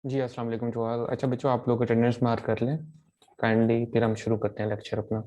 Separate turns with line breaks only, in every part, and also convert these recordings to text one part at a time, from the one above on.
जी अस्सलाम वालेकुम जोहार। अच्छा बच्चों, आप लोग अटेंडेंस मार्क कर लें काइंडली, फिर हम शुरू करते हैं लेक्चर अपना।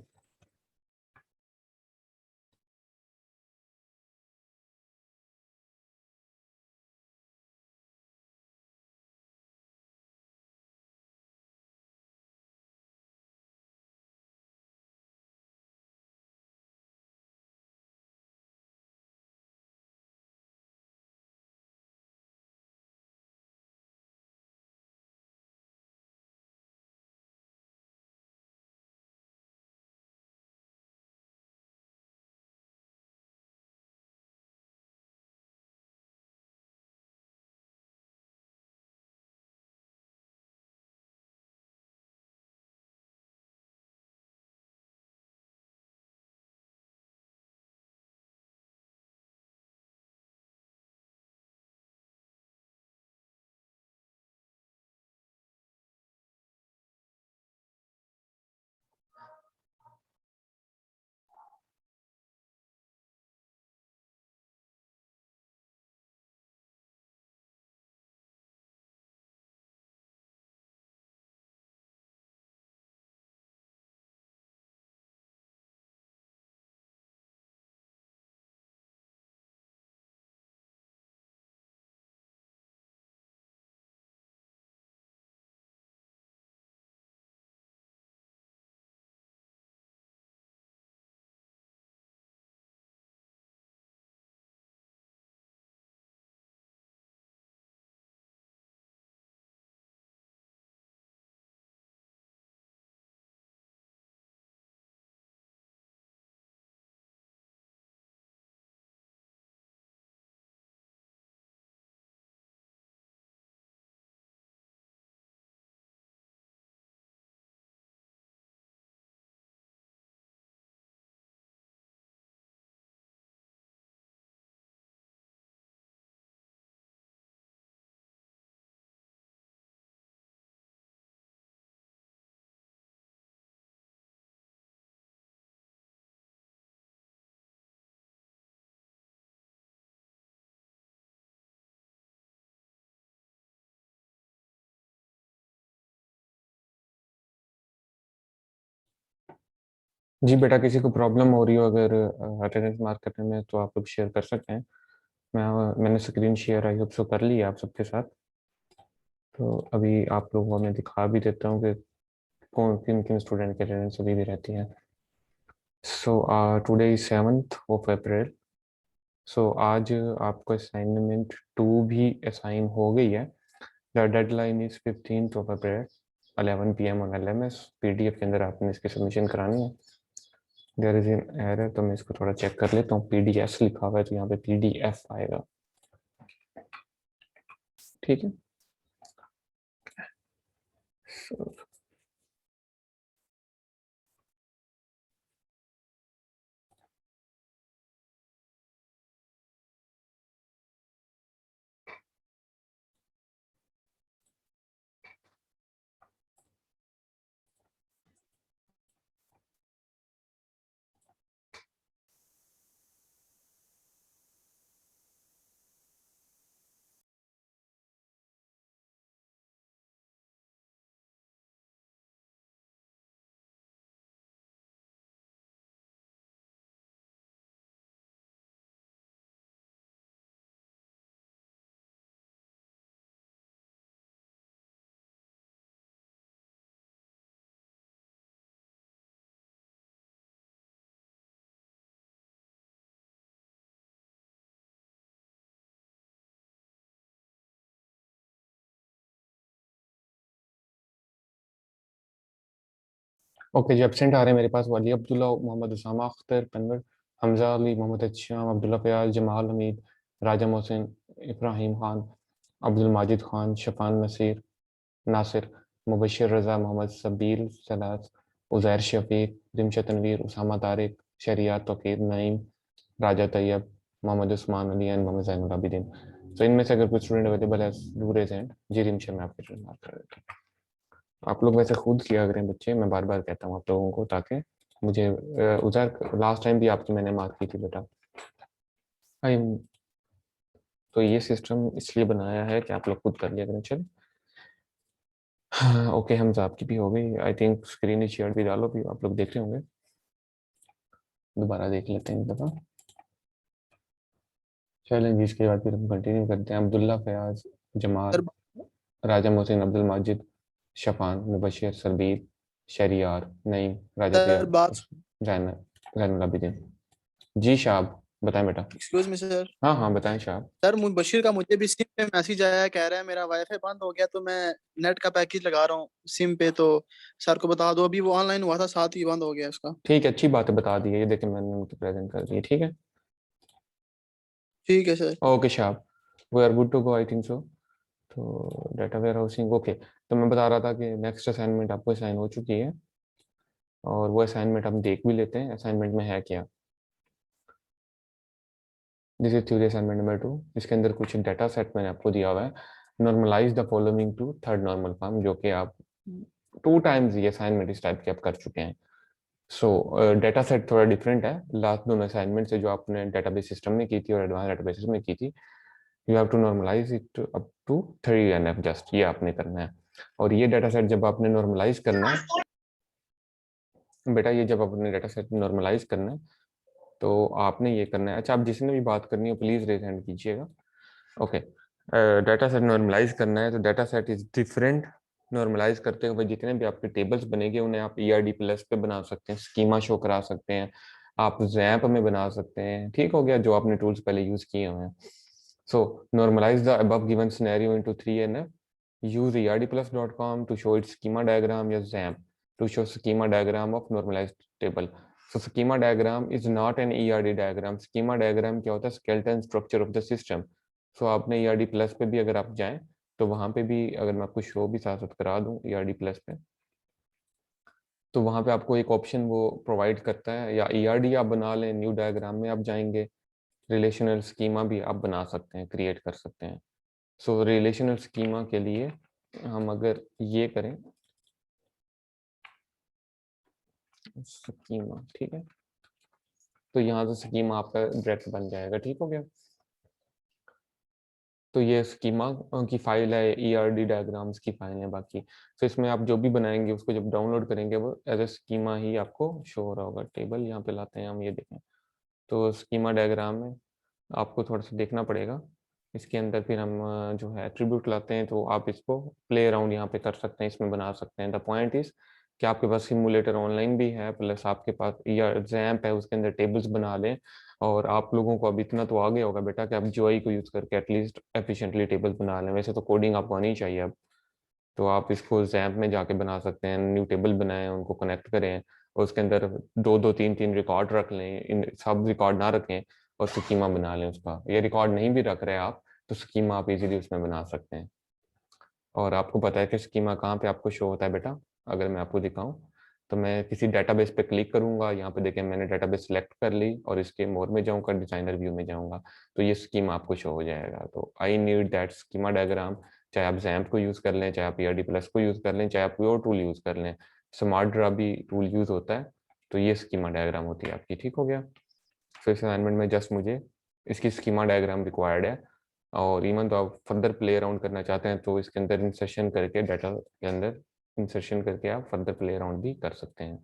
जी बेटा, किसी को प्रॉब्लम हो रही हो अगर अटेंडेंस मार्क करने में तो आप लोग शेयर कर सकते हैं। मैंने screen share I hope so कर ली है आप सबके साथ। तो अभी आप लोगों को मैं दिखा भी देता हूँ कि कौन किन किन स्टूडेंट की अटेंडेंस अभी भी रहती है। So today is 7th of April। सो आज आपको असाइनमेंट 2 भी असाइन हो गई है। The deadline is 15th of April 11 PM on LMS। PDF के अंदर आपने इसकी सबमिशन करानी है। देयर इज एन एरर, तो मैं इसको थोड़ा चेक कर लेता हूँ। PDS लिखा हुआ है तो यहाँ पे PDF आएगा। ठीक है। So, ओके जी, एब्सेंट आ रहे हैं मेरे पास। वाली अब्दुल्ला, मोहम्मद उसामा अख्तर, तनवर, हमजा अली, मोहम्मद अदशाम, अब्दुल्ला फयाज, जमाल हमीद, राजा मोहसिन, इब्राहिम खान, अब्दुल माजिद खान, शफान नसीर, नासिर, मुबशर रजा, मोहम्मद सबील सलास, उजैर शफीक, रिमशा तनवीर, उसामा तारिक, शरिया तोकीर, नईम, राजा तैयब, मोहम्मद उस्मान अली एंड मोहम्मद जैनुल आबिदीन। तो इनमें से अगर कोई स्टूडेंट अवेलेबल है डू रेज हैंड। जी रिमशा, मैं आपके मार्क कर देता हूँ। आप लोग वैसे खुद किया करें बच्चे, मैं बार बार कहता हूँ आप लोगों को, ताकि मुझे उधर लास्ट टाइम भी आपकी मैंने मार्क की थी बेटा। भाई, तो ये सिस्टम इसलिए बनाया है कि आप लोग खुद कर लिया करें। चल, ओके हमजा आपकी भी हो गई आई थिंक। स्क्रीन शेयर भी डालो, भी आप लोग देख रहे होंगे। दोबारा देख लेते हैं एक दफ़ा। चलें जी, इसके बाद फिर हम कंटिन्यू करते हैं। अब्दुल्ला, फयाज, जमाल,
सर
राजा मोहसिन, अब्दुल माजिद, शफान, मुबशिर, सरबीर, शरियार, नईम, राजा
सर
प्यार,
बात
जैनुल आबिदीन। जी शाब, बताएं बेटा।
Excuse me sir.
हाँ हाँ बताएं शाब।
सर बशीर का मुझे भी सिम पे मैसेज आया है, कह रहा है मेरा वाईफाई बंद हो गया, तो मैं नेट का पैकेज लगा रहा हूँ सिम पे, तो सर को बता दो। अभी वो ऑनलाइन हुआ था, साथ ही बंद हो गया उसका।
ठीक है, अच्छी बात है, बता दी है, ये देखें मैंने उनको प्रेजेंट कर दी है, ठीक है।
ठीक है सर।
ओके शाब, we are good to go I think so. तो डाटा वेयर हाउसिंग ओके। तो मैं बता रहा था कि नेक्स्ट असाइनमेंट आपको असाइन हो चुकी है, और वो असाइनमेंट हम देख भी लेते हैं असाइनमेंट में है क्या। This is theory assignment number 2। इसके अंदर कुछ डाटा सेट मैंने आपको दिया हुआ है। Normalise the following to third normal form, जो कि आप 2 टाइम्स ये असाइनमेंट इस टाइप के आप कर चुके हैं। सो डाटा सेट थोड़ा डिफरेंट है लास्ट दोनों असाइनमेंट से, जो आपने डेटाबेस सिस्टम में की थी और एडवांस डेटाबेस में की थी। You have to normalise it up to 3NF, just ये आपने करना है। और ये डाटा सेट जब आपने नॉर्मलाइज करना है बेटा, ये जब आपने डाटा सेट नॉर्मलाइज करना है तो आपने ये करना है। अच्छा, आप जिसने भी बात करनी हो प्लीज रेज हैंड कीजिएगा। ओके, डाटा सेट नॉर्मलाइज करना है तो data set is different. Normalise करते हुए जितने भी आपके टेबल्स बनेंगे उन्हें आप ERD प्लस पे बना सकते हैं, स्कीमा शो करा सकते हैं, आप जैम्प में बना सकते हैं, ठीक हो गया, जो आपने टूल्स पहले यूज किए हुए हैं। So normalise the above given scenario into 3NF, use erdplus.com to show its schema diagram, या XAMPP to show schema diagram of normalized table. So schema diagram is not an ERD diagram. Schema diagram क्या होता है? Skeleton structure of the system. So आपने ERD plus पे भी अगर आप जाएं तो वहां पे भी, अगर मैं आपको शो भी साथ साथ करा दूं ERD प्लस पे, तो वहां पे आपको एक ऑप्शन वो प्रोवाइड करता है, या ERD आप बना लें, न्यू डायग्राम में आप जाएंगे, रिलेशनल स्कीमा भी आप बना सकते हैं, क्रिएट कर सकते हैं। सो रिलेशनल स्कीमा के लिए हम अगर ये करें स्कीमा, ठीक है, तो यहाँ से स्कीमा आपका डायरेक्ट बन जाएगा, ठीक हो गया। तो ये स्कीमा की फाइल है, ERD डायग्राम्स की फाइल है बाकी। तो इसमें आप जो भी बनाएंगे उसको जब डाउनलोड करेंगे वो एज ए स्कीमा ही आपको शो हो रहा होगा। टेबल यहाँ पे लाते हैं हम, ये देखें, तो स्कीमा डायग्राम में आपको थोड़ा सा देखना पड़ेगा। इसके अंदर फिर हम जो है एट्रीब्यूट लाते हैं, तो आप इसको प्ले अराउंड यहाँ पे कर सकते हैं, इसमें बना सकते हैं। द पॉइंट इज कि आपके पास सिमुलेटर ऑनलाइन भी है, प्लस आपके पास या XAMPP है, उसके अंदर टेबल्स बना लें। और आप लोगों को अब इतना तो आ गया होगा बेटा कि आप GUI को यूज़ करके एटलीस्ट एफिशिएंटली टेबल्स बना लें। वैसे तो कोडिंग आपको आनी चाहिए अब, तो आप इसको XAMPP में जाके बना सकते हैं, न्यू टेबल बनाएं, उनको कनेक्ट करें, और उसके अंदर दो दो तीन तीन रिकॉर्ड रख लें, इन सब रिकॉर्ड ना रखें, और स्कीमा बना लें उसका। ये रिकॉर्ड नहीं भी रख रहे आप तो स्कीमा आप इजीली उसमें बना सकते हैं। और आपको पता है कि स्कीमा कहाँ पे आपको शो होता है बेटा? अगर मैं आपको दिखाऊं तो मैं किसी डेटाबेस पे क्लिक करूंगा, यहाँ पे देखें मैंने डेटाबेस सेलेक्ट कर ली, और इसके मोर में जाऊंगा, डिजाइनर व्यू में जाऊंगा, तो ये स्कीमा आपको शो हो जाएगा। तो I need that schema diagram. चाहे आप XAMPP को यूज कर लें, चाहे आप ERD प्लस को यूज कर लें, चाहे आप कोई और टूल यूज कर लें, स्मार्ट ड्रा भी टूल यूज होता है, तो ये स्कीमा डायग्राम होती है आपकी, ठीक हो गया। तो इस असाइनमेंट में जस्ट मुझे इसकी स्कीमा डायग्राम रिक्वायर्ड है। और इवन तो आप फर्दर प्ले अराउंड करना चाहते हैं तो इसके अंदर इंसर्शन करके, डाटा के अंदर इंसर्शन करके आप फर्दर प्ले अराउंड भी कर सकते हैं।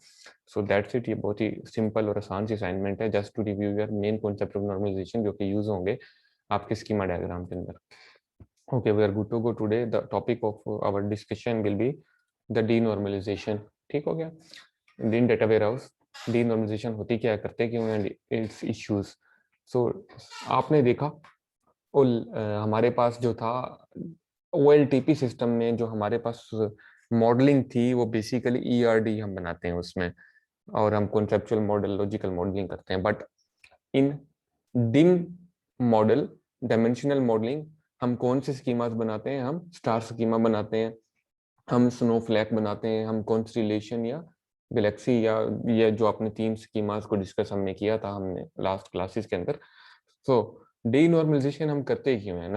So that's it. ये बहुत ही सिंपल और आसान सी असाइनमेंट है, just to review your main concept of normalization, जो कि यूज होंगे आपके स्कीमा डायग्राम के अंदर। Okay, we are good to go. Today the topic of our discussion will be the denormalization, ठीक हो गया। In data warehouse denormalization होती क्या है, करते क्यों हैं, इट्स इश्यूज। सो आपने देखा हमारे पास जो था OLTP सिस्टम में, जो हमारे पास मॉडलिंग थी वो बेसिकली ERD हम बनाते हैं उसमें, और हम कॉन्सेप्चुअल मॉडल, लॉजिकल मॉडलिंग करते हैं। बट इन डिन मॉडल, डायमेंशनल मॉडलिंग, हम कौन से स्कीमास बनाते हैं? हम स्टार स्कीमा बनाते हैं, हम स्नोफ्लैक बनाते हैं, हम कॉन्स्टिलेशन या गैलेक्सी, या ये जो आपने 3 स्कीमास को डिस्कस हमने किया था हमने लास्ट क्लासेस के अंदर। सो डीनॉर्मलाइजेशन हम करते क्यों हैं?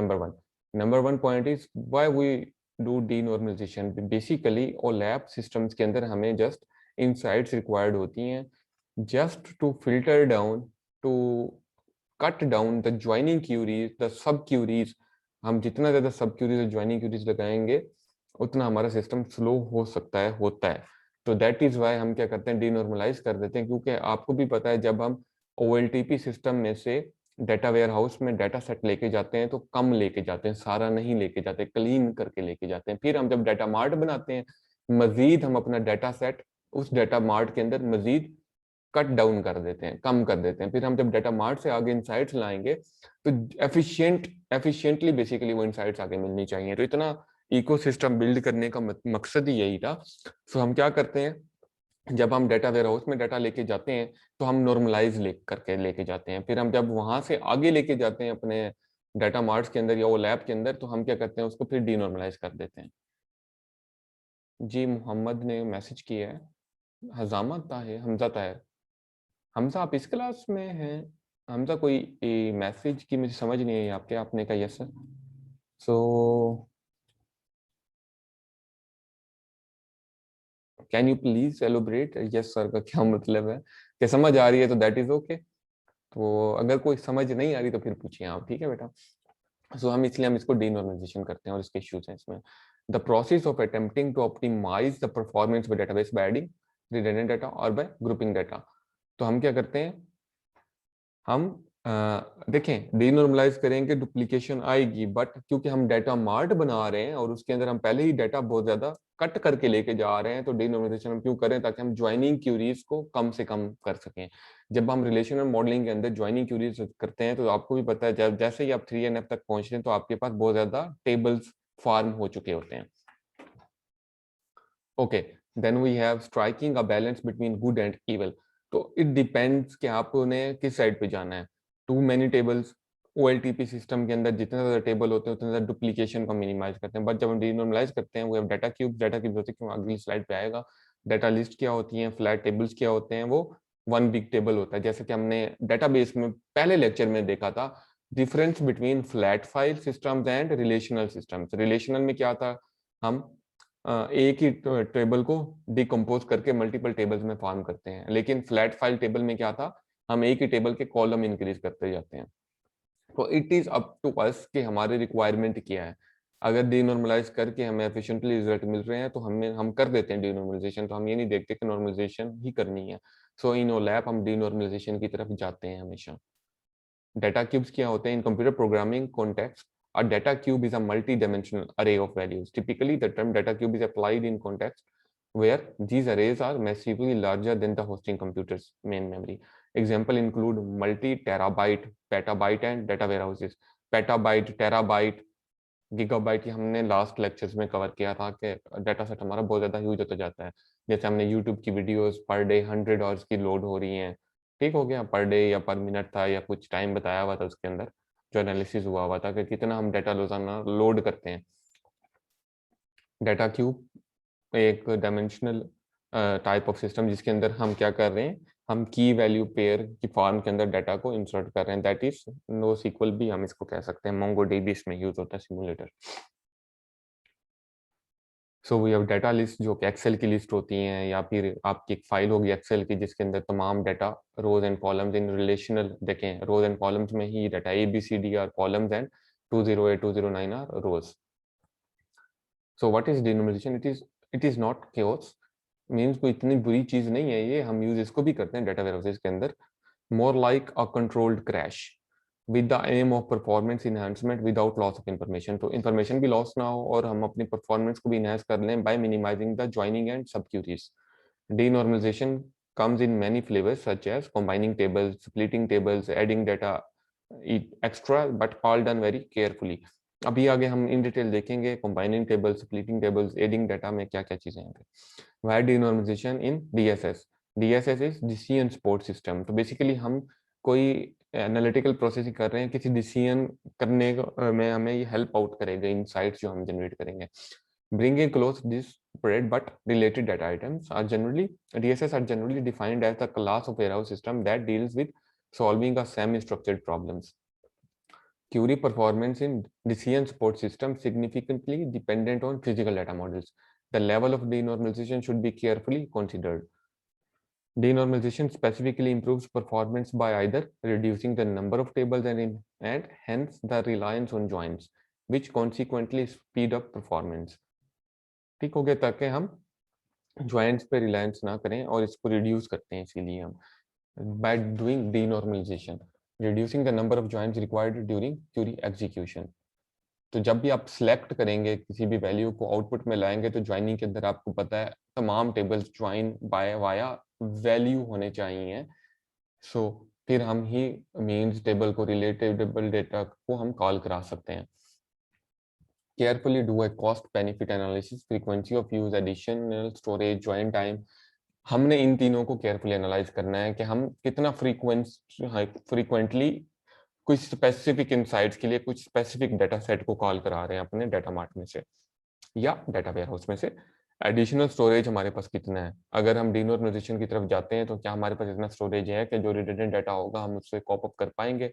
Number one point is why we do denormalization. Basically OLAP systems के अंदर हमें जस्ट इनसाइट्स रिक्वायर्ड होती हैं, just to filter down, to cut down the joining queries, the sub queries. हम जितना ज्यादा सब क्यूरीज और ज्वाइनिंग क्यूरीज लगाएंगे उतना हमारा सिस्टम स्लो हो सकता है, होता है। तो दैट इज वाई हम क्या करते हैं, डीनॉर्मलाइज कर देते हैं, क्योंकि आपको भी पता है जब हम OLTP सिस्टम में से डाटा वेयर हाउस में डाटा सेट लेके जाते हैं तो कम लेके जाते हैं, सारा नहीं लेके जाते, क्लीन करके लेके जाते हैं। फिर हम जब डाटा मार्ट बनाते हैं, मजीद हम अपना डाटा सेट उस डाटा मार्ट के अंदर मजीद कट डाउन कर देते हैं, कम कर देते हैं। फिर हम जब डाटा मार्ट से आगे इनसाइट्स लाएंगे तो एफिशिएंटली बेसिकली वो इनसाइट्स आगे मिलनी चाहिए। तो इतना इकोसिस्टम बिल्ड करने का मकसद ही यही था। सो हम क्या करते हैं, जब हम डाटा वेयर हाउस में डाटा लेके जाते हैं तो हम नॉर्मलाइज करके लेके जाते हैं। फिर हम जब वहां से आगे लेके जाते हैं अपने डाटा मार्ट्स के अंदर या वो लैब के अंदर, तो हम क्या करते हैं, उसको फिर डीनॉर्मलाइज कर देते हैं। जी मोहम्मद ने मैसेज किया है, हजामा ताहिर, हमजा ताहिर। हमजा आप इस क्लास में हैं? हमजा कोई मैसेज की मुझे समझ नहीं आई आपके, आपने कहा yes sir. So can you please elaborate, yes sir का क्या मतलब है, कि समझ आ रही है तो दैट इज ओके। तो अगर कोई समझ नहीं आ रही तो फिर पूछिए आप, ठीक है बेटा। सो हम इसलिए हम इसको डीनॉर्मलाइजेशन करते हैं और इसके इश्यूज हैं इसमें। The process of attempting to optimize the performance by database by adding redundant data और बाय ग्रुपिंग डाटा। तो हम क्या करते हैं, हम देखें डीनॉर्मलाइज करेंगे डुप्लीकेशन आएगी, बट क्योंकि हम डाटा मार्ट बना रहे हैं और उसके अंदर हम पहले ही डाटा बहुत ज्यादा कट करके लेके जा रहे हैं, तो डीनॉर्मलाइजेशन हम क्यों करें, ताकि हम ज्वाइनिंग क्यूरीज को कम से कम कर सकें। जब हम रिलेशनल मॉडलिंग के अंदर ज्वाइनिंग क्यूरीज करते हैं तो आपको भी पता है जब जैसे ही आप 3NF तक पहुंच रहे हैं तो आपके पास बहुत ज्यादा टेबल्स फॉर्म हो चुके होते हैं। Okay, then we have striking a balance between good and evil. तो इट डिपेंड्स कि आपने किस साइड पे जाना है। Too many tables, OLTP system के अंदर जितने ज्यादा टेबल होते हैं उतने ज्यादा डुप्लीकेशन को मिनिमाइज करते हैं। बट जब हम डीनॉर्मलाइज करते हैं, वो डाटा क्यूब, डाटा क्यूब होते हैं, अगली स्लाइड पे आएगा। डाटा लिस्ट क्या होती है, फ्लैट टेबल्स क्या होते हैं, वो वन बिग टेबल होता है। जैसे कि हमने डाटाबेस में पहले लेक्चर में देखा था, difference between flat file systems and relational systems. Relational में क्या था, हम एक ही टेबल को डिकम्पोज करके मल्टीपल टेबल्स में फॉर्म करते हैं, लेकिन फ्लैट फाइल टेबल में क्या था, हम एक ही टेबल के कॉलम इंक्रीज करते जाते हैं। तो it is up to us कि हमारी रिक्वायरमेंट क्या है। अगर डीनॉर्मलाइज करके हमें एफिशिएंटली रिजल्ट मिल रहे हैं तो हम कर देते हैं डीनॉर्मलाइजेशन, तो हम ये नहीं देखते कि नॉर्मलाइजेशन ही करनी है। सो इन ओलैप हम डीनॉर्मलाइजेशन की तरफ जाते हैं हमेशा। Data cubes क्या होते हैं? In computer programming context, a data cube is a multi-dimensional array of values. Typically, the term data cube is applied in context where these arrays are massively larger than the hosting computer's main memory. Example include multi-terabyte, petabyte and data warehouses. Petabyte, terabyte, gigabyte, ये हमने last lectures में cover किया था कि data set हमारा बहुत ज़्यादा use होता जाता है। जैसे हमने यूट्यूब की वीडियोस पर डे 100 आवर्स की लोड हो रही हैं, ठीक हो गया, पर डे या पर मिनट था या कुछ टाइम बताया हुआ था उसके अंदर, जो एनालिसिस हुआ हुआ था कि कितना हम डाटा रोजाना लोड करते हैं। डाटा क्यूब एक डायमेंशनल टाइप ऑफ सिस्टम जिसके अंदर हम क्या कर रहे हैं, हम की वैल्यू पेयर की फॉर्म के अंदर डाटा को इंसर्ट कर रहे हैं। दैट इज नो सीक्वल भी हम इसको कह सकते हैं। मोंगोडीबी इसमें यूज होता है, simulator. So we have data list, जो कि एक्सेल की लिस्ट होती हैं, या फिर आपकी एक फाइल होगी एक्सेल की जिसके अंदर तमाम data rows and columns in relational, देखें रोज एंड कॉलम्स में ही data ABCD are columns and 208 209 are rows. So what is denomination? It is not chaos, means कोई इतनी बुरी चीज नहीं है ये, हम यूज इसको भी करते हैं डाटा वेयरहाउसेस के अंदर। More like a controlled crash with the aim of performance enhancement without loss of information। तो information भी loss ना हो और हम अपनी performance को भी enhance कर लें by minimizing the joining and subqueries। Denormalization comes in many flavors such as combining tables, splitting tables, adding data extra, but all done very carefully। अभी आगे हम इन डिटेल देखेंगे combining tables, splitting tables, adding data में क्या क्या चीजें हैं। Why denormalization in DSS? DSS is decision support system। तो बेसिकली हम कोई एनालिटिकल प्रोसेसिंग कर रहे हैं, किसी डिसीजन करने में हमें ये हेल्प आउट करेगा, इनसाइट्स जो हम जनरेट करेंगे। Bringing close disparate but related data items are generally, DSS are generally defined as the class of warehouse system that deals with solving a semi-structured problems. Query performance in decision support system significantly dependent on physical data models. The level of denormalization should be carefully considered. Denormalization specifically improves performance by either reducing the number of tables and hence the reliance on joins, which consequently speed up performance. ठीक हो गया, ताकि हम joints पे रिलायंस ना करें और इसको रिड्यूस करते हैं। इसीलिए हम by doing denormalization reducing the number of joints required during query execution। तो जब भी आप सिलेक्ट करेंगे किसी भी वैल्यू को आउटपुट में लाएंगे तो ज्वाइनिंग के अंदर आपको पता है तमाम tables join by via value होने चाहिए। सो फिर हम ही मीन्स टेबल को रिलेटेबल डेटा को हम कॉल करा सकते हैं। Carefully do a cost benefit analysis, frequency of use, additional storage, join time. हमने इन तीनों को केयरफुली एनालाइज करना है कि हम कितना फ्रीक्वेंटली कुछ स्पेसिफिक इनसाइट्स के लिए कुछ स्पेसिफिक डाटा सेट को कॉल करा रहे हैं अपने डाटा मार्ट में से या डाटा वेयरहाउस में से। एडिशनल स्टोरेज हमारे पास कितना है, अगर हम डिनॉर्मलाइजेशन की तरफ जाते हैं तो क्या हमारे पास इतना स्टोरेज है कि जो रिडंडेंट डाटा होगा हम उससे कॉप अप कर पाएंगे।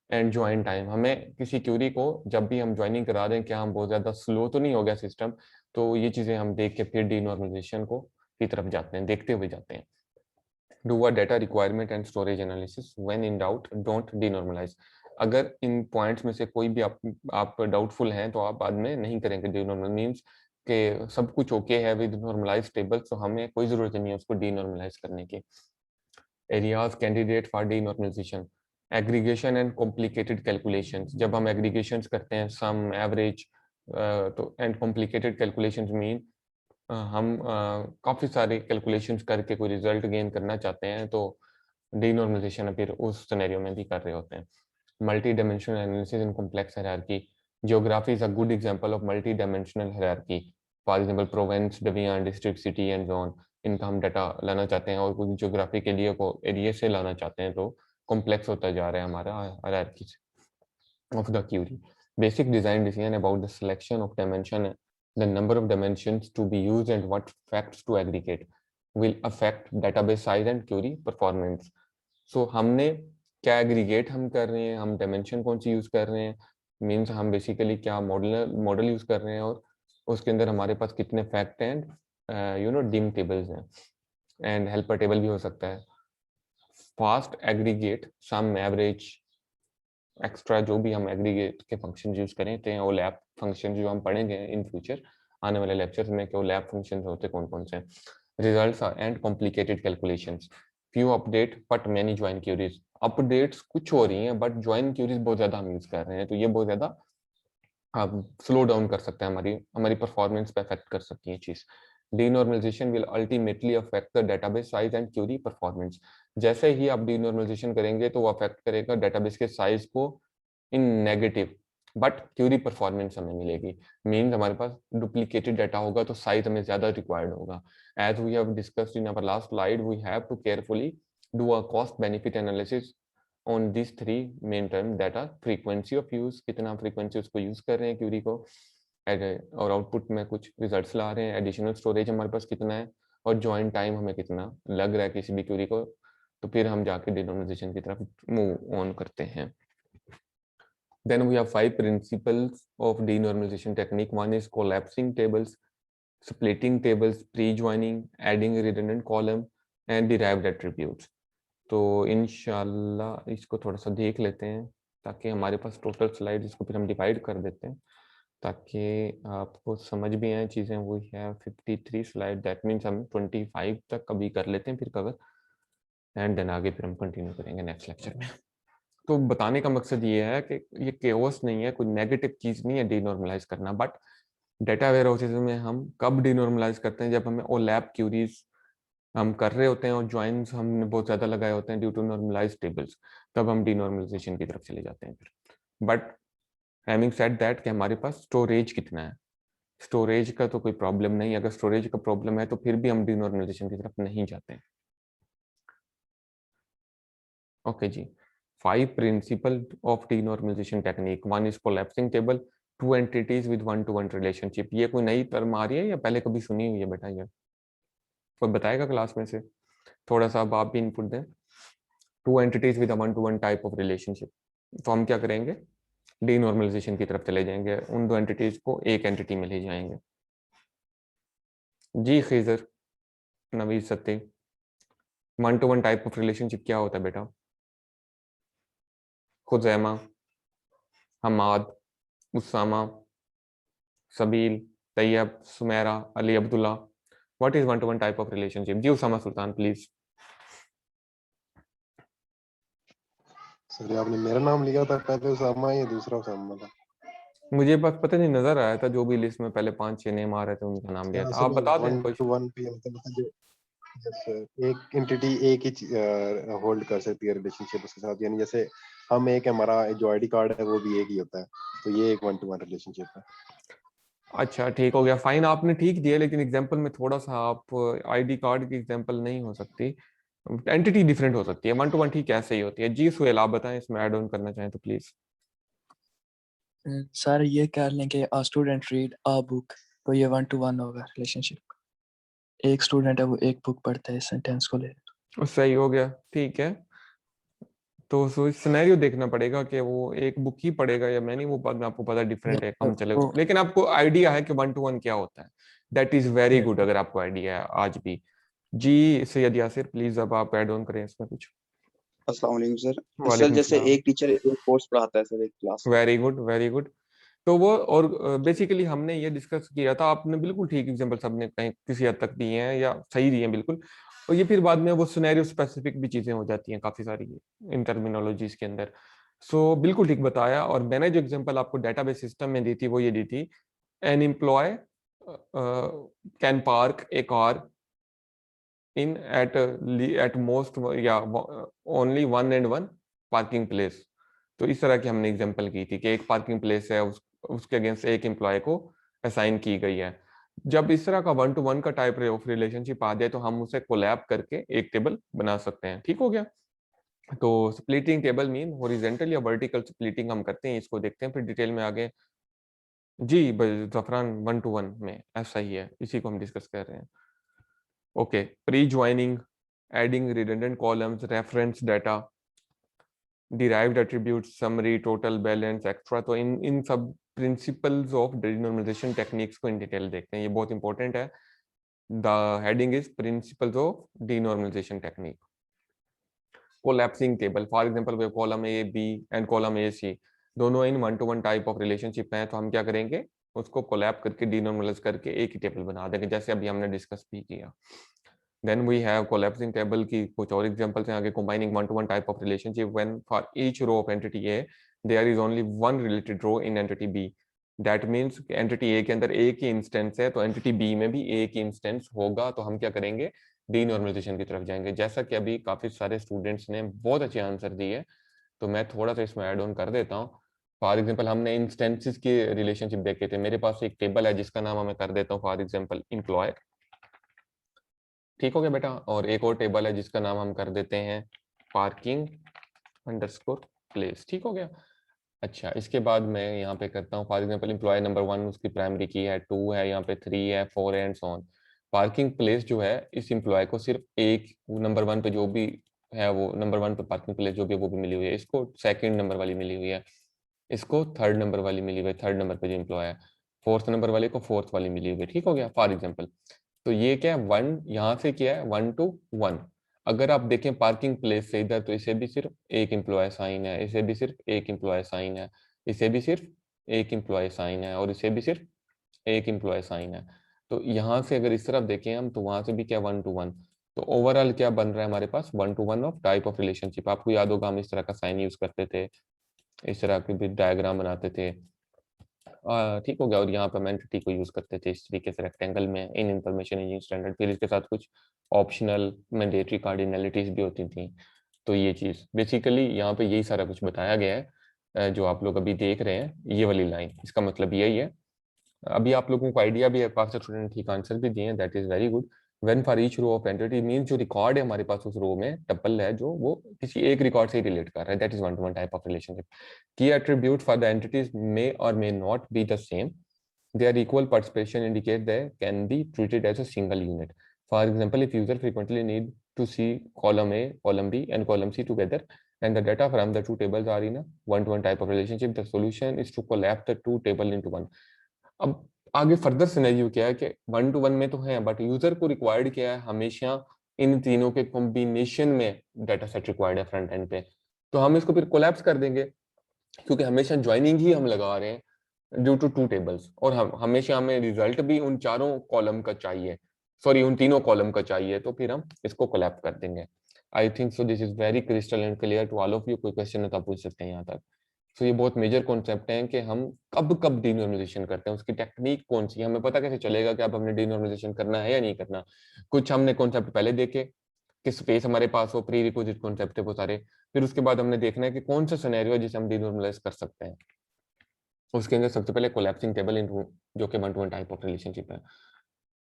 एंड ज्वाइन टाइम, हमें किसी क्यूरी को जब भी हम ज्वाइनिंग करा दें क्या हम बहुत ज़्यादा स्लो तो नहीं हो गया सिस्टम, तो ये चीज़ें हम देख के फिर डिनॉर्मलाइजेशन को की तरफ जाते हैं, देखते हुए जाते हैं। Do a data requirement and storage analysis, when in doubt don't denormalise. अगर इन पॉइंट्स में से कोई भी आप डाउटफुल हैं तो आप बाद में नहीं करेंगे डिनॉर्मल, मीन्स कि सब कुछ ओके है विद नॉर्मलाइज टेबल, तो हमें कोई ज़रूरत नहीं है उसको डिनॉर्मलाइज करने की। Areas candidate for denormalisation, aggregation and complicated calculations. जब हम एग्रीगेशंस करते हैं सम एवरेज तो एंड कॉम्प्लिकेटेड कैलकुलेशंस मीन हम काफ़ी सारे कैलकुलेशंस करके कोई रिजल्ट गेन करना चाहते हैं तो डिनॉर्मलाइजेशन फिर उस सिनेरियो में भी कर रहे होते हैं। Multi dimensional analysis in complex hierarchy, geography is a good example of multi dimensional hierarchy. For example province, division, district, city and zone, इनका हम डाटा लाना चाहते हैं और कोई ज्योग्राफी के लिए को एरिया से लाना चाहते हैं तो कॉम्प्लेक्स होता जा रहा है हमारा hierarchy of the query। Basic design decision about the selection of dimension, the number of dimensions to be used and what facts to aggregate will affect database size and query performance। So हमने क्या aggregate हम कर रहे हैं, हम dimension कौन सी use कर रहे हैं, मीन्स हम बेसिकली क्या मॉडल यूज कर रहे हैं और उसके अंदर हमारे पास कितने फैक्ट एंड डिम टेबल्स हैं, एंड हेल्पर टेबल भी हो सकता है। फास्ट एग्रीगेट सम एवरेज एक्स्ट्रा जो भी हम एग्रीगेट के फंक्शन यूज करें थे, वो लैब फंक्शन जो हम पढ़ेंगे इन फ्यूचर आने वाले लेक्चर्स में कि वो लैब फंक्शन होते कौन कौन से। Results and complicated calculations, few update but many join queries. Updates कुछ हो रही हैं बट ज्वाइन क्यूरीज बहुत ज्यादा हम यूज कर रहे हैं तो ये बहुत ज्यादा स्लो डाउन कर सकता है, हमारी हमारी परफॉर्मेंस पे अफेक्ट कर सकती है चीज। Denormalisation will ultimately affect the database size and query performance. जैसे ही आप डिनॉर्मलाइजेशन करेंगे तो वो अफेक्ट करेगा डेटाबेस के साइज को इन नेगेटिव, बट क्यूरी परफॉर्मेंस हमें मिलेगी। मीन्स हमारे पास डुप्लीकेटेड डाटा होगा तो साइज हमें ज्यादा रिक्वायर्ड होगा। As we have discussed in our last slide, we have to carefully do a cost benefit analysis on this three main term, data frequency of use, कितना frequency उसको use कर रहे हैं क्यूरी को, और आउटपुट में कुछ रिजल्ट्स ला रहे हैं, एडिशनल स्टोरेज हमारे पास कितना है, और ज्वाइन टाइम हमें कितना लग रहा है किसी भी क्यूरी को, तो फिर हम जाके डिनॉर्मलाइजेशन की तरफ मूव ऑन करते हैं। Then we have 5 principles of denormalization technique. One is collapsing tables, splitting tables, pre-joining, adding a redundant column, and derived attributes। तो इंशाल्लाह इसको थोड़ा सा देख लेते हैं ताकि हमारे पास टोटल स्लाइड इसको फिर हम डिवाइड कर देते हैं ताकि आपको समझ भी आए चीज़ें। वो है 53 स्लाइड, दैट मीन्स हम 25 तक कभी कर लेते हैं फिर कवर, एंड देन आगे फिर हम कंटिन्यू करेंगे नेक्स्ट लेक्चर में। तो बताने का मकसद ये है कि ये केओस नहीं है, कोई नेगेटिव चीज़ नहीं है डिनॉर्मलाइज करना, बट डेटा वेयर हाउसेज में हम कब डिनॉर्मलाइज करते हैं, जब हमें ओलैप क्यूरीज हम कर रहे होते हैं और ज्वाइंस हमने बहुत ज़्यादा लगाए होते हैं ड्यू टू नॉर्मलाइज टेबल्स, तब हम डिनॉर्मलाइजेशन की तरफ चले जाते हैं फिर। बट हैविंग सेड दैट कि हमारे पास स्टोरेज कितना है, स्टोरेज का तो कोई प्रॉब्लम नहीं, अगर स्टोरेज का प्रॉब्लम है तो फिर भी हम डिनॉर्मलाइजेशन की तरफ नहीं जाते हैं। ओके जी, 5 principles of denormalization technique। One is collapsing table, two entities with one-to-one relationship। ये कोई नई टर्म आ रही है या पहले कभी सुनी हुई है बेटा? ये कोई बताएगा क्लास में से? थोड़ा सा अब आप भी इनपुट दें। Two entities with one to one type of relationship, तो हम क्या करेंगे, डिनॉर्मलाइजेशन की तरफ चले जाएंगे, उन दो एंटिटीज को एक एंटिटी में ले जाएंगे। जी Khizar, Naveed Satti, one to one type of relationship क्या होता है बेटा? Khuzaima, Hammad, Usama, Sabeel, Tayyab, Sumera, Ali, Abdullah. What is one to one type of relationship? जी उसामा सुल्तान प्लीज।
सर आपने मेरा नाम लिया था पहले, उसामा, ये दूसरा उसामा था।
मुझे बस पता नहीं नजर आया था, जो भी लिस्ट में पहले 5-6 नेम आ रहे थे उनका नाम लिया था। आप
असल
बता दें
वन
कोई।
टू वन पे मतलब जो जैसे एक एंटिटी एक ही होल्ड कर सकती है रिलेशनशिप उसके साथ, यानी जैसे हम एक, हमारा जो आईडी कार्ड है वो भी एक ही होता है, तो ये एक वन टू वन रिलेशनशिप है।
अच्छा ठीक हो गया, फाइन, आपने ठीक दिया, लेकिन एग्जांपल में थोड़ा सा आप आईडी कार्ड की एग्जांपल नहीं हो सकती, एंटिटी डिफरेंट हो सकती है। वन टू वन ठीक ऐसे ही होती है। जी सुहेल आप बताएं, इसमें ऐड ऑन करना चाहें तो प्लीज।
सर ये कह लें कि a student read a book, तो ये वन टू वन होगा रिलेशनशिप। एक स्टूडेंट है वो एक बुक पढ़ता है, सेंटेंस को ले।
सही हो गया, ठीक है। तो सिनेरियो देखना पड़ेगा कि वो एक बुक ही पढ़ेगा या मैं नहीं, वो बाद में आपको पता डिफरेंट है,
तो
हम चले,
वो
लेकिन आपको आइडिया है कि वन टू वन क्या होता है। दैट इज वेरी गुड, अगर आपको आइडिया है आज भी। जी सैयद यासिर प्लीज, अब आप ऐड ऑन करें इसमें कुछ।
अस्सलाम वालेकुम सर। सर
वालेकुम
जैसे
सलाम।
एक टीचर एक कोर्स पढ़ाता है सर एक क्लास में।
Very good, very good. तो वो और बेसिकली हमने ये डिस्कस किया था, आपने बिल्कुल ठीक एग्जांपल सबने कहीं किसी हद तक दिए हैं या सही दिए हैं बिल्कुल। और ये फिर बाद में वो सिनेरियो स्पेसिफिक भी चीजें हो जाती हैं काफी सारी इन टर्मिनोलॉजीज के अंदर। सो बिल्कुल ठीक बताया। और मैंने जो एग्जांपल आपको डेटाबेस सिस्टम में दी थी वो ये दी थी, an employee can park a car in at most या only one and one parking place. तो इस तरह की हमने एग्जांपल की थी कि एक पार्किंग प्लेस है, उसके अगेंस्ट एक एम्प्लॉय को असाइन की गई है। जब इस तरह का वन टू वन का टाइप ऑफ रिलेशनशिप आ जाए तो हम उसे कोलैब करके एक टेबल बना सकते हैं। ठीक हो गया। तो स्प्लिटिंग टेबल मीन हॉरिजॉन्टल या वर्टिकल स्प्लिटिंग हम करते हैं, इसको देखते हैं फिर डिटेल में आगे। जी जफरान, वन टू वन में ऐसा ही है, इसी को हम डिस्कस कर रहे हैं। Okay, pre joining, adding redundant columns, reference data, derived attributes, summary, total, balance, extra. तो इन सब प्रिंसिपल्स ऑफ डिनॉर्मलाइजेशन टेक्निक्स को इन डिटेल देखते हैं, ये बहुत इंपॉर्टेंट है। The heading is principles of denormalisation technique. Collapsing table, for example वे column A B and column A C दोनों in one to one type of relationship हैं, तो हम क्या करेंगे, उसको कोलैप करके डिनॉर्मलाइज करके एक ही टेबल बना देंगे, जैसे अभी हमने डिस्कस भी किया। Then we have collapsing table की कुछ और एग्जांपल्स हैं आगे। combining one to one type of relationship when for each row of entity A there is only one related row in entity B. That means entity A के अंदर एक ही instance है, तो entity B में भी एक ही इंस्टेंस होगा। तो हम क्या करेंगे, डीनॉर्मलाइजेशन की तरफ जाएंगे, जैसा कि अभी काफी सारे स्टूडेंट्स ने बहुत अच्छे आंसर दिए। तो मैं थोड़ा सा इसमें ऐड ऑन कर देता हूँ। फॉर एग्जाम्पल हमने इंस्टेंसेस की रिलेशनशिप देखे थे, मेरे पास एक टेबल है जिसका नाम मैं कर देता हूँ फॉर एग्जाम्पल एम्प्लॉय। ठीक हो गया बेटा। और एक और टेबल है जिसका नाम हम कर देते हैं पार्किंग अंडरस्कोर प्लेस। ठीक हो गया। अच्छा, इसके बाद मैं यहाँ पे करता हूँ फॉर एग्जांपल एम्प्लॉय नंबर 1 उसकी प्राइमरी की है, 2 है, यहाँ पे 3 है, 4 and so on. Parking place जो है इस एम्प्लॉय को सिर्फ एक नंबर 1 पे जो भी है वो नंबर 1 पे पार्किंग प्लेस जो भी है वो भी मिली हुई है, इसको सेकंड नंबर वाली मिली हुई है, इसको थर्ड नंबर वाली मिली हुई है, थर्ड नंबर पे जो एम्प्लॉय है, फोर्थ नंबर वाले को फोर्थ वाली मिली हुई है। ठीक हो गया फॉर एग्जाम्पल। तो ये क्या है, वन यहाँ से क्या है, वन टू वन। अगर आप देखें पार्किंग प्लेस से इधर, तो इसे भी सिर्फ एक एम्प्लॉय साइन है, इसे भी सिर्फ एक एम्प्लॉय साइन है, इसे भी सिर्फ एक एम्प्लॉय साइन है, और इसे भी सिर्फ एक एम्प्लॉय साइन है। तो यहाँ से अगर इस तरफ देखें हम, तो वहां से भी क्या वन टू वन। तो ओवरऑल क्या बन रहा है हमारे पास, one to one of type of relationship. आपको याद होगा हम इस तरह का साइन यूज करते थे, इस तरह के भी डायग्राम बनाते थे। ठीक हो गया। और यहाँ पे हम एंटिटी को यूज करते थे इस तरीके से रेक्टेंगल में इन इंफॉर्मेशन इंजीनियरिंग स्टैंडर्ड। फिर इसके साथ कुछ ऑप्शनल मैंडेटरी कार्डिनलिटीज भी होती थी। तो ये चीज बेसिकली यहाँ पे यही सारा कुछ बताया गया है। जो आप लोग अभी देख रहे हैं ये वाली लाइन, इसका मतलब यही है। अभी आप लोगों को आइडिया भी है, काफी स्टूडेंट ठीक आंसर भी दिए हैं, that is very good. When for each row of entity means जो रिकॉर्ड है हमारे पास उस रो में टपल है जो वो किसी एक रिकॉर्ड से ही रिलेट कर रहा है, that is one to one type of relationship. Key attribute for the entities may और may not be the same, their equal participation indicate they can be treated as a single unit. For example, if user frequently need to see column A, column B and column C together and the data from the two tables are in a one-to-one type of relationship, the solution is to collapse the two table into one. अब आगे further scenario क्या है कि one to one में तो है, but user को required क्या है, हमेशा इन तीनों के कॉम्बिनेशन में डाटा सेट रिक्वायर्ड है फ्रंट एंड पे। तो हम इसको फिर कोलैप्स कर देंगे, क्योंकि हमेशा ज्वाइनिंग ही हम लगा रहे हैं ड्यू टू 2 टेबल्स, और हम हमेशा हमें रिजल्ट भी उन चारों कॉलम का चाहिए, सॉरी उन तीनों कॉलम का चाहिए, तो फिर हम इसको कोलैप्स कर देंगे। I think so this is very crystal and clear to all of you. कोई क्वेश्चन है तो आप पूछ सकते हैं यहाँ तक। तो ये बहुत मेजर कॉन्सेप्ट है कि हम कब कब डिनॉर्मलाइजेशन करते हैं, उसकी टेक्निक कौन सी है, हमें पता कैसे चलेगा कि अब हमने डिनॉर्मलाइजेशन करना है या नहीं करना। कुछ हमने कॉन्सेप्ट पहले देखे कि स्पेस हमारे पास हो, प्री रिक्विजिट कॉन्सेप्ट है वो सारे, फिर उसके बाद हमने देखना है कि कौन सा सिनेरियो है जिसे हम डिनॉर्मलाइज कर सकते हैं। उसके अंदर सबसे पहले कोलैप्सिंग टेबल इन जो कि 1-to-1 टाइप ऑफ रिलेशनशिप है।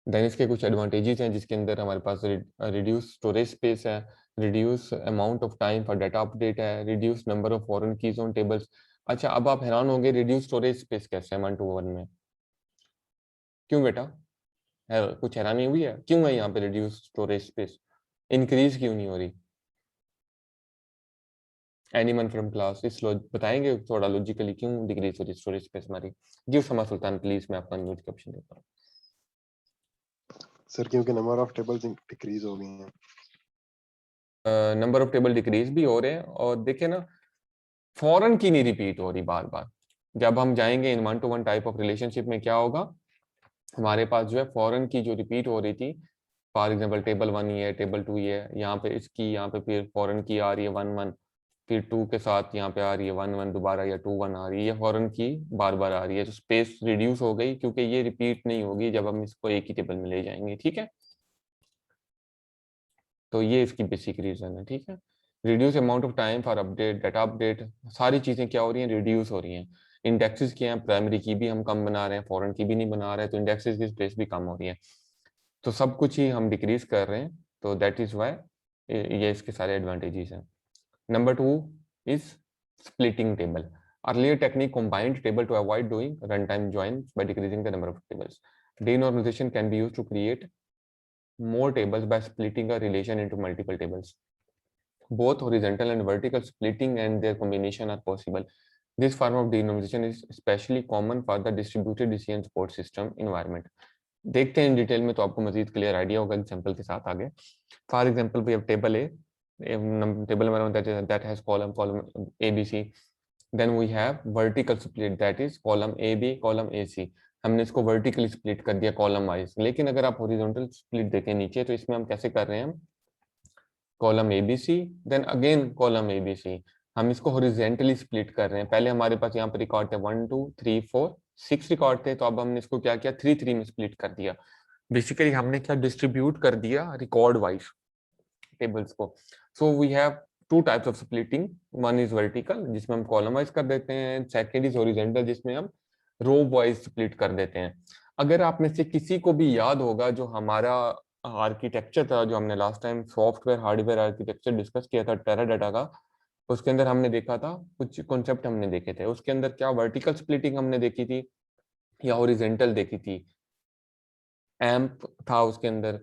देन इसके कुछ एडवांटेजेस हैं जिसके अंदर हमारे पास रिड्यूस स्टोरेज स्पेस है, reduce amount of time for data update है, reduce number of foreign keys on tables. अच्छा, अब आप हैरान होंगे रिड्यूस स्टोरेज स्पेस कैसे है 1-to-1 में? क्यों बेटा, कुछ हैरानी हुई है? क्यों है यहाँ पे रिड्यूस स्टोरेज स्पेस, इंक्रीज क्यों नहीं हो रही? एनीवन फ्रॉम क्लास इस बताएंगे थोड़ा लॉजिकली क्यों डिक्रीज हो रही स्टोरेज स्पेस हमारी? जी उसामा सुल्तान प्लीज, मैं आपका अनम्यूट का ऑप्शन देता हूँ।
सर क्योंकि नंबर ऑफ टेबल्स डिक्रीज हो गई हैं।
नंबर ऑफ टेबल डिक्रीज भी हो रहे हैं, और देखिए ना फॉरेन की नहीं रिपीट हो रही बार बार। जब हम जाएंगे इन 1-to-1 टाइप ऑफ रिलेशनशिप में क्या होगा, हमारे पास जो है फॉरेन की जो रिपीट हो रही थी, फॉर एग्जांपल टेबल 1 ये है, टेबल 2 ये है, यहाँ पे इसकी यहाँ पे फिर फॉरेन की आ रही है 1-1, फिर 2 के साथ यहाँ पे आ रही है 1-1 दोबारा, या 2-1 आ रही है, फॉरेन की बार बार आ रही है, तो स्पेस रिड्यूस हो गई क्योंकि ये रिपीट नहीं होगी जब हम इसको एक ही टेबल में ले जाएंगे। ठीक है, तो ये इसकी बेसिक रीजन है। ठीक है, reduce amount of time for update, data update, सारी चीजें क्या हो रही हैं, रिड्यूस हो रही हैं। इंडेक्सेस क्या हैं, प्राइमरी की भी हम कम बना रहे हैं, फॉरेन की भी नहीं बना रहे हैं, तो इंडेक्सेस की स्पेस भी कम हो रही है, तो सब कुछ ही हम डिक्रीज कर रहे हैं, तो दैट इज वाई ये इसके सारे एडवांटेजेस हैं। Number 2 is splitting table. Earlier technique combined table to avoid doing runtime joins by decreasing the number of tables. Denormalization can be used to create more tables by splitting a relation into multiple tables. Both horizontal and vertical splitting and their combination are possible. This form of denormalization is especially common for the distributed decision support system environment. देखते हैं in detail में तो आपको मजीद clear idea होगा example के साथ आगे। For example we have table A, table number 1 that has column A B C. Then we have vertical split, that is column A B column A C. हमने इसको वर्टिकली स्प्लिट कर दिया column wise, लेकिन अगर आप horizontal split देखें नीचे तो इसमें हम कैसे कर रहे हैं, column A B C then again column A B C, हम इसको हॉरिजॉन्टली स्प्लिट कर रहे हैं। पहले हमारे पास यहाँ पर रिकॉर्ड थे 1 2 3 4 6 रिकॉर्ड थे, तो अब हमने इसको क्या किया 3 3 में स्प्लिट कर दिया। बेसिकली हमने क्या डिस्ट्रीब्यूट कर दिया रिकॉर्ड वाइज टेबल्स को। So we have 2 types of splitting, one is vertical जिसमें हम कॉलम वाइज कर देते हैं, सेकंड इज हॉरिजॉन्टल जिसमें हम रो वाइज स्प्लिट कर देते हैं। अगर आप में से किसी को भी याद होगा जो हमारा आर्किटेक्चर था, जो हमने last time software hardware architecture discuss किया था टेराडाटा का, उसके अंदर हमने देखा था कुछ कॉन्सेप्ट हमने देखे थे, उसके अंदर क्या वर्टिकल स्प्लिटिंग हमने देखी थी या हॉरिजॉन्टल देखी थी। एम्प था उसके अंदर,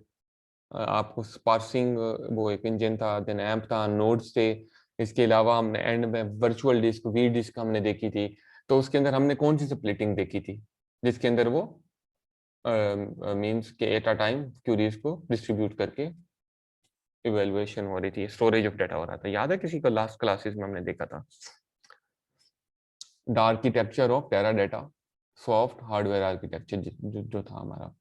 आपको स्पार्सिंग वो एक इंजन था, देन एम्प था, नोड्स थे, इसके अलावा हमने एंड में वर्चुअल डिस्क वी डिस्क हमने देखी थी। तो उसके अंदर हमने कौन सी स्प्लिटिंग देखी थी जिसके अंदर वो मींस के एट अ टाइम क्यूरीज को डिस्ट्रीब्यूट करके इवैल्यूएशन हो रही थी, स्टोरेज ऑफ डाटा हो रहा था। याद है किसी को लास्ट क्लासेस में हमने देखा था the architecture of Teradata, soft hardware architecture जो था हमारा।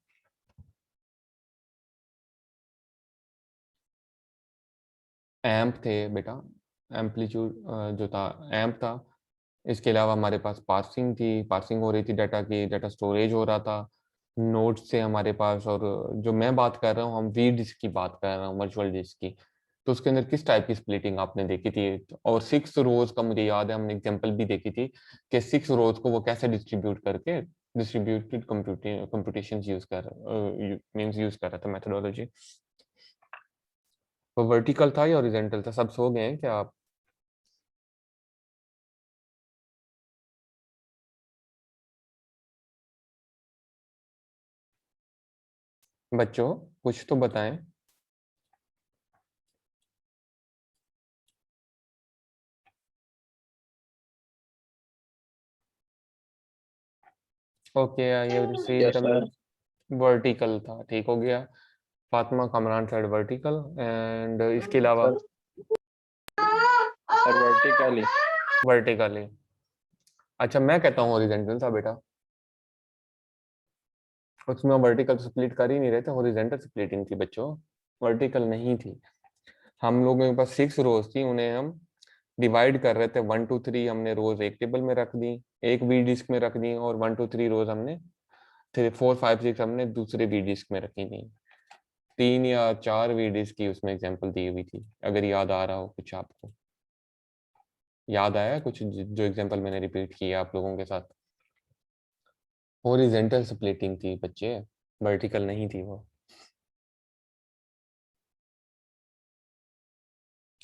एम्प थे बेटा, एम्पलीट्यूड जो था एम्प था, इसके अलावा हमारे पास पार्सिंग थी, पार्सिंग हो रही थी डाटा की, डाटा स्टोरेज हो रहा था, नोड्स थे हमारे पास, और जो मैं बात कर रहा हूँ हम वी डिस्क की बात कर रहा हूँ, वर्चुअल डिस्क की। तो उसके अंदर किस टाइप की स्प्लिटिंग आपने देखी थी, और 6 रोज का मुझे याद है हमने एग्जांपल भी देखी थी कि 6 रोज को वो कैसे डिस्ट्रीब्यूट करके डिस्ट्रीब्यूटेड कंप्यूटेशन यूज कर मींस यूज कर रहा था मेथोडोलॉजी। वो वर्टिकल था या हॉरिजॉन्टल था? सब सो गए हैं क्या आप? बच्चों कुछ तो बताएं। Okay I have received
Yes, sir.
Vertical था, ठीक हो गया। Fatima Kamran side vertical, and इसके अलावा
Sir, vertically.
वर्टिकली। अच्छा मैं कहता हूँ हॉरिजॉन्टल था बेटा। उसमें वर्टिकल स्प्लिट कर ही नहीं रहे थे, हॉरिजॉन्टल स्प्लिटिंग थी बच्चों, वर्टिकल नहीं थी। हम लोगों के पास 6 रोज थी, उन्हें हम डिवाइड कर रहे थे। 1 2 3 हमने रोज एक टेबल में रख दी, एक वी डिस्क में रख दी, और 1 2 3 रोज हमने 3 4 5 6 हमने दूसरे वी डिस्क में रखी थी। 3 या 4 वी डिस्क की उसमें एग्जांपल दी हुई थी, अगर याद आ रहा हो कुछ आपको। याद आया कुछ जो एग्जांपल मैंने रिपीट किया आप लोगों के साथ? हॉरिजॉन्टल स्प्लिटिंग थी बच्चे, वर्टिकल नहीं थी वो।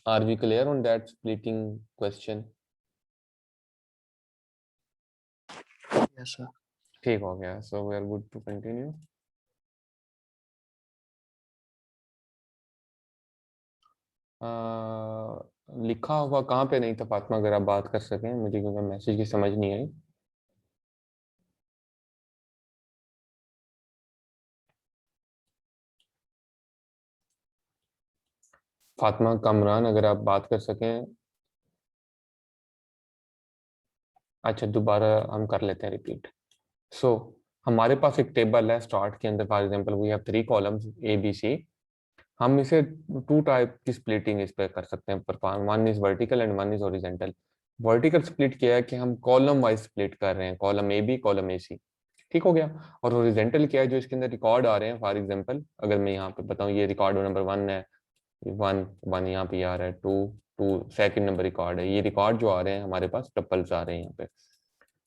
Are we clear on that splitting question?
Yes, sir.
ठीक हो गया, so we are good to continue. लिखा हुआ कहाँ पे नहीं था फातिमा, अगर आप बात कर सकें मुझे, क्योंकि मैसेज की समझ नहीं आई। फातिमा कमरान, अगर आप बात कर सकें। अच्छा, दोबारा हम कर लेते हैं रिपीट। सो हमारे पास एक टेबल है स्टार्ट के अंदर, for example we have 3 columns A B C. हम इसे 2 टाइप की स्प्लिटिंग इस पे कर सकते हैं perform, one is vertical and one is horizontal. Vertical split किया है कि हम कॉलम वाइज स्प्लिट कर रहे हैं, column A B column A C, ठीक हो गया। और हॉरिजॉन्टल क्या है, जो इसके अंदर रिकॉर्ड आ रहे हैं, फॉर एग्जांपल अगर मैं यहाँ पे बताऊँ, ये रिकॉर्ड नंबर 1 है, 1 यहाँ पे आ रहा है, 2 2 सेकंड नंबर रिकॉर्ड है। ये रिकॉर्ड जो आ रहे हैं हमारे पास टपल्स आ रहे हैं यहाँ पे।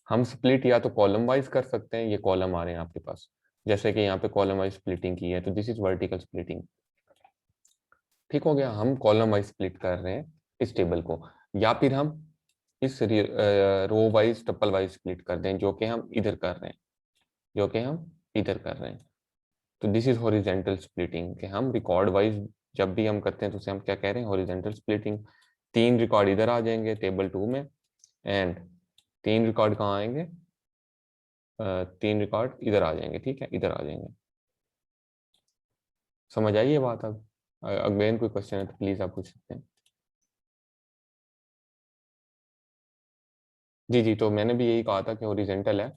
हम स्प्लिट या तो कॉलम वाइज कर सकते हैं, ये कॉलम आ रहे हैं आपके पास, जैसे कि यहाँ पे कॉलम वाइज स्प्लिटिंग की है, तो दिस इज वर्टिकल स्प्लिटिंग, ठीक हो गया। हम कॉलम वाइज स्प्लिट कर रहे हैं इस टेबल को, या फिर हम इस row wise tuple wise split कर दें, जो कि हम इधर कर रहे हैं, जो कि हम इधर कर रहे हैं। तो दिस इज हॉरिजॉन्टल स्प्लिटिंग, कि हम रिकॉर्ड वाइज जब भी हम करते हैं तो उसे हम क्या कह रहे हैं, हॉरिजॉन्टल स्प्लिटिंग। 3 रिकॉर्ड इधर आ जाएंगे टेबल 2 में, एंड 3 रिकॉर्ड कहाँ आएंगे, 3 रिकॉर्ड इधर आ जाएंगे, ठीक है, इधर आ जाएंगे। समझ आई ये बात? अब अगेन कोई क्वेश्चन है तो प्लीज आप पूछ सकते हैं। जी जी, तो मैंने भी यही कहा था कि हॉरिजॉन्टल है,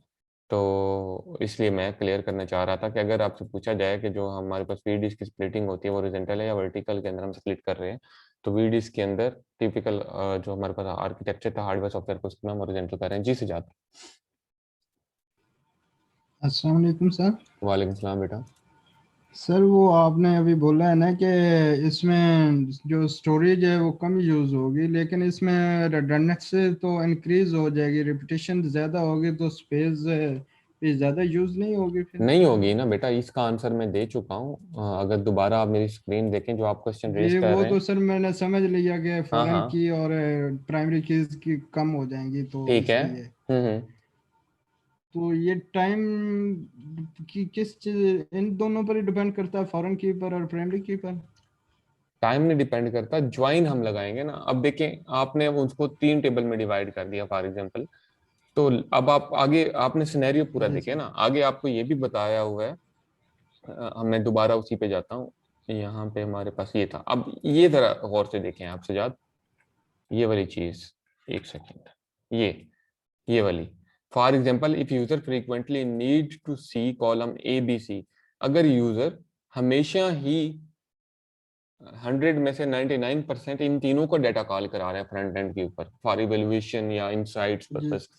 तो इसलिए मैं क्लियर करना चाह रहा था कि अगर आपसे पूछा जाए कि जो हमारे पास वी डिस्क की स्प्लिटिंग होती है वो हॉरिजॉन्टल है या वर्टिकल के अंदर हम स्प्लिट कर रहे हैं, तो वी डिस्क के अंदर टिपिकल जो हमारे पास आर्किटेक्चर था हार्डवेयर सॉफ्टवेयर को, उसमें हम हॉरिजॉन्टल कर रहे हैं। जी सुजात।
अस्सलाम वालेकुम सर।
वालेकुम सलाम बेटा।
सर वो आपने अभी बोला है ना कि इसमें जो स्टोरेज है वो कम यूज़ होगी, लेकिन इसमें रिडंडेंसी तो इंक्रीज हो जाएगी, रिपीटेशन ज़्यादा होगी तो स्पेस भी ज़्यादा यूज़ नहीं होगी फिर।
नहीं होगी ना बेटा, इसका आंसर मैं दे चुका हूँ। अगर दोबारा आप मेरी स्क्रीन देखें, जो आप क्वेश्चन रेज
ये
कर
वो
रहे
तो
हैं।
सर मैंने समझ लिया कि
हाँ
फॉरेन
हाँ,
की और प्राइमरी कीज की कम हो जाएंगी तो
ठीक है।
इसलिए।
हम्म।
तो ये टाइम की किस चीज, इन दोनों पर ही डिपेंड करता है, फॉरेन की पर और प्राइमरी की पर?
टाइम नहीं डिपेंड करता, ज्वाइन हम लगाएंगे ना। अब देखें, आपने उसको 3 टेबल में डिवाइड कर दिया फॉर एग्जांपल, तो अब आप आगे आपने सिनेरियो पूरा
जी
देखे
सर।
ना, आगे आपको ये भी बताया हुआ है। मैं दोबारा उसी पे जाता हूँ, यहाँ पे हमारे पास ये था। अब ये जरा गौर से देखें आप सजाद, ये वाली चीज, एक सेकेंड, ये वाली, for example if user frequently need to see column A B C, अगर यूजर हमेशा ही 100 में से 99% इन तीनों को डाटा कॉल करा रहा है फ्रंट एंड के ऊपर फॉर इवेल्युएशन या इनसाइट्स
जी
पर्पस,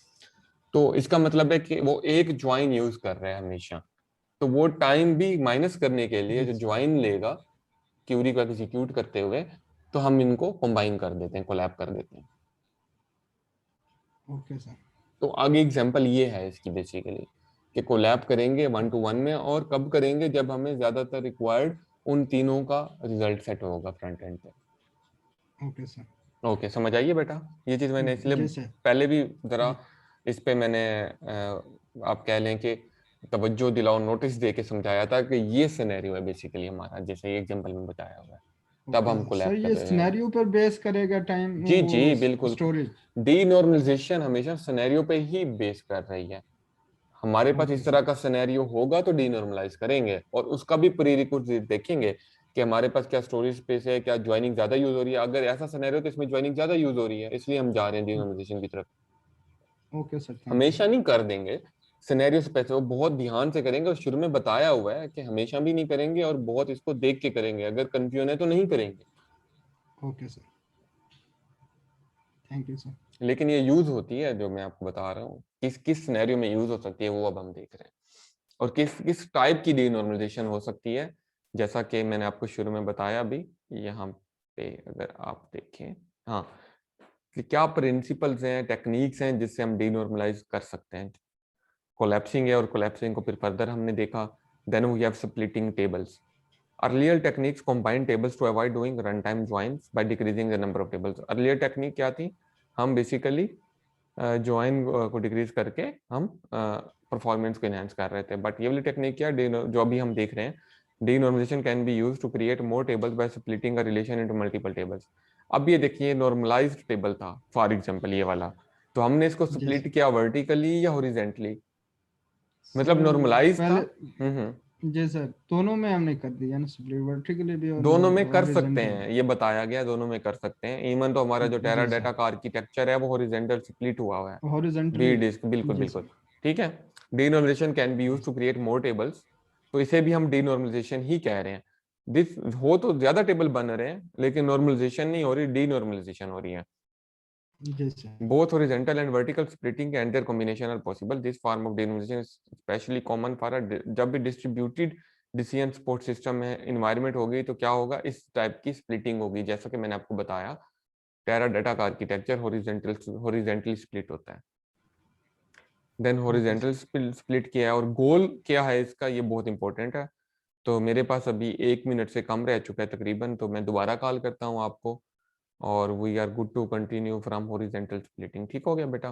तो इसका मतलब है कि वो एक ज्वाइन यूज कर रहा है हमेशा। तो वो टाइम भी माइनस करने के लिए
जी
जो
सर।
ज्वाइन लेगा क्यूरी को एग्जीक्यूट करते हुए, तो हम इनको कंबाइन कर देते हैं, कोलैब कर देते हैं।
Okay sir.
तो आगे एग्जांपल ये है इसकी बेसिकली, कि कोलैब करेंगे 1 to 1 में, और कब करेंगे, जब हमें ज्यादातर रिक्वायर्ड उन तीनों का रिजल्ट सेट होगा फ्रंट एंड पे।
Okay sir.
ओके, समझ आइए बेटा। ये चीज मैंने इसलिए
जी सर।
पहले भी जरा
जी
इस पे मैंने आप कह लें कि तवज्जो दिलाओ, नोटिस दे के समझाया था कि ये सिनेरियो है बेसिकली हमारा, जैसे एग्जांपल में बताया हुआ है, तब
ओके
हम
सर। सर
कोलैब कर
ये
रहे हैं।
सिनेरियो पर बेस करेगा टाइम
जी
वो
जी बिल्कुल,
स्टोरेज?
डीनॉर्मलाइजेशन हमेशा सिनेरियो पे ही बेस कर रही है। हमारे पास
ओके
इस तरह
सर।
का सिनेरियो होगा तो डीनॉर्मलाइज करेंगे, और उसका भी प्रीरिक्विजिट देखेंगे कि हमारे पास क्या स्टोरेज स्पेस है, क्या ज्वाइनिंग ज्यादा यूज हो रही है। अगर ऐसा सिनेरियो तो इसमें ज्वाइनिंग ज्यादा यूज हो रही है, इसलिए हम जा रहे हैं डीनॉर्मलाइजेशन की तरफ।
Okay sir, thank you.
हमेशा नहीं कर देंगे, सिनेरियो स्पेसिफिक, वो बहुत ध्यान से करेंगे और शुरू में बताया हुआ है कि हमेशा भी नहीं करेंगे और बहुत इसको देख के करेंगे, अगर कंफ्यूजन है तो नहीं करेंगे।
Okay sir, thank you sir.
लेकिन ये यूज होती है जो मैं आपको बता रहा हूँ, किस किस सिनेरियो में यूज हो सकती है वो अब हम देख रहे हैं, और किस किस टाइप की डीनॉर्मलाइजेशन हो सकती है, जैसा कि मैंने आपको शुरू में बताया अभी यहाँ पे अगर आप देखें। हाँ, कि क्या प्रिंसिपल्स हैं, टेक्निक्स हैं जिससे हम डीनॉर्मलाइज कर सकते हैं। कोलैप्सिंग है, और कोलैप्सिंग को फिर फर्दर हमने देखा। Then we have splitting tables. Earlier techniques combine tables to avoid doing run time joins by decreasing the number of tables. Earlier technique क्या थी, हम बेसिकली ज्वाइन को डिक्रीज करके हम परफॉर्मेंस को एनहांस कर रहे थे। बट ये वाली टेक्निक क्या, जो अभी हम देख रहे हैं, denormalization can be used to create more tables by splitting a relation into multiple tables. अब ये देखिए नॉर्मलाइज्ड टेबल था फॉर एग्जांपल ये वाला, तो हमने इसको
जी
स्प्लिट
सर।
किया वर्टिकली या हॉरिजेंटली, मतलब
सर
नॉर्मलाइज था।
पहले जी सर, दोनों में हमने कर दिया ना, स्प्लिट वर्टिकली भी और
दोनों में कर सकते
हॉरिजॉन्टल।
हैं, ये बताया गया दोनों में कर सकते हैं। इवन तो हमारा जो टेरा
जी
डाटा
सर,
का आर्किटेक्चर है वो हॉरिजॉन्टल स्प्लिट हुआ हुआ है, बी
हॉरिजॉन्टली।
डिस्क, बिल्कुल
जी
बिल्कुल
सर।
ठीक है। Denormalization can be used to create more tables, तो इसे भी हम डीनॉर्मलाइजेशन ही कह रहे हैं। दिस हो तो ज्यादा टेबल बन रहे हैं लेकिन नॉर्मलाइजेशन नहीं हो रही, डीनॉर्मलाइजेशन हो रही है।
जी sir.
Both horizontal and vertical splitting and their combination are possible. This form of denormalization is especially common for a जब भी distributed decision support system है, environment होगी तो क्या होगा, इस टाइप की splitting होगी, जैसा कि मैंने आपको बताया Teradata का आर्किटेक्चर हॉरिजेंटली स्प्लिट होता है। देन हॉरिजेंटल स्प्लिट किया है, और गोल क्या है इसका, ये बहुत इंपॉर्टेंट है। तो मेरे पास अभी 1 मिनट से कम रह चुका है तकरीबन, तो मैं दोबारा कॉल करता हूँ आपको, और we are good to continue from horizontal splitting. ठीक हो गया बेटा?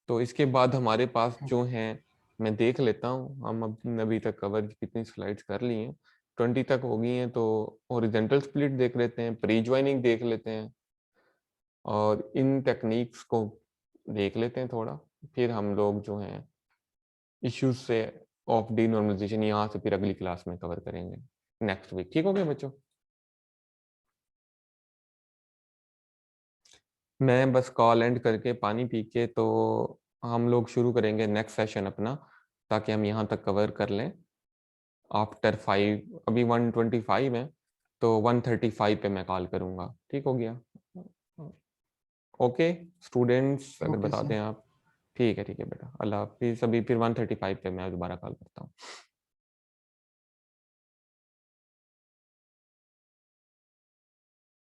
तो इसके बाद हमारे पास जो हैं, मैं देख लेता हूँ हम अभी तक कवर कितनी स्लाइड्स कर ली हैं, 20 तक हो गई हैं। तो हॉरिजेंटल स्प्लिट देख लेते हैं, प्री ज्वाइनिंग देख लेते हैं, और इन टेक्निक्स को देख लेते हैं थोड़ा, फिर हम लोग जो हैं इश्यूज से ऑफ डीनॉर्मलाइजेशन यहाँ से फिर अगली क्लास में कवर करेंगे नेक्स्ट वीक। ठीक हो गया बच्चों? मैं बस कॉल एंड करके पानी पी के तो हम लोग शुरू करेंगे नेक्स्ट सेशन अपना, ताकि हम यहाँ तक कवर कर लें आफ्टर 5। अभी 1:25 है, तो 1:35 पे मैं कॉल करूँगा। ठीक हो गया? ओके स्टूडेंट्स, अगर
ओके
बता
सर।
दें आप। ठीक है बेटा, अल्लाह हाफिज़। अभी फिर 1:35 पे मैं दोबारा कॉल करता हूँ।